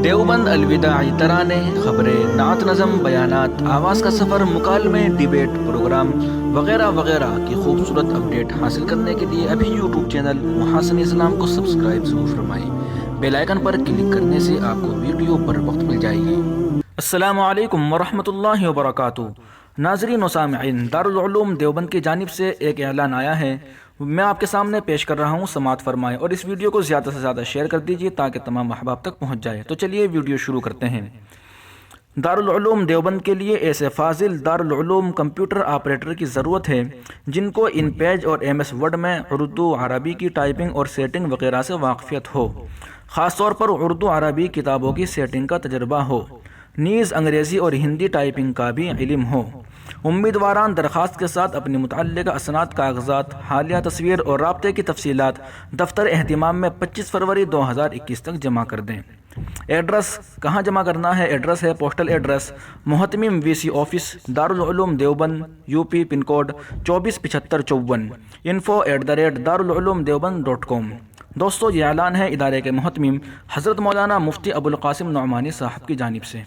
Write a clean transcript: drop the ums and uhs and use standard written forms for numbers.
دیوبند الوداعی ترانے، خبریں، نعت نظم، بیانات، آواز کا سفر، مکالمے، ڈیبیٹ، پروگرام وغیرہ وغیرہ کی خوبصورت اپڈیٹ حاصل کرنے کے لیے ابھی یوٹیوب چینل محاسن اسلام کو سبسکرائب ضرور فرمائیں۔ بیل آئیکن پر کلک کرنے سے آپ کو ویڈیو بر وقت مل جائے گی۔ السلام علیکم ورحمۃ اللہ وبرکاتہ۔ ناظرین و سامعین، دارالعلوم دیوبند کی جانب سے ایک اعلان آیا ہے، میں آپ کے سامنے پیش کر رہا ہوں، سماعت فرمائیں اور اس ویڈیو کو زیادہ سے زیادہ شیئر کر دیجیے تاکہ تمام احباب تک پہنچ جائے۔ تو چلیے ویڈیو شروع کرتے ہیں۔ دارالعلوم دیوبند کے لیے ایسے فاضل دارالعلوم کمپیوٹر آپریٹر کی ضرورت ہے جن کو ان پیج اور ایم ایس ورڈ میں اردو عربی کی ٹائپنگ اور سیٹنگ وغیرہ سے واقفیت ہو، خاص طور پر اردو عربی کتابوں کی سیٹنگ کا تجربہ ہو، نیز انگریزی اور ہندی ٹائپنگ کا بھی علم ہو۔ امیدواران درخواست کے ساتھ اپنی متعلقہ اسناد، کاغذات، حالیہ تصویر اور رابطے کی تفصیلات دفتر اہتمام میں 25 فروری 2021 تک جمع کر دیں۔ ایڈریس کہاں جمع کرنا ہے؟ ایڈریس ہے پوسٹل ایڈریس محتمم V C office, Darul Uloom Deoband, U P, pin code 247554، info@darululumdeoband.com۔ دوستو، یہ اعلان ہے ادارے کے محتمم حضرت مولانا مفتی ابوالقاسم نعمانی صاحب کی جانب سے۔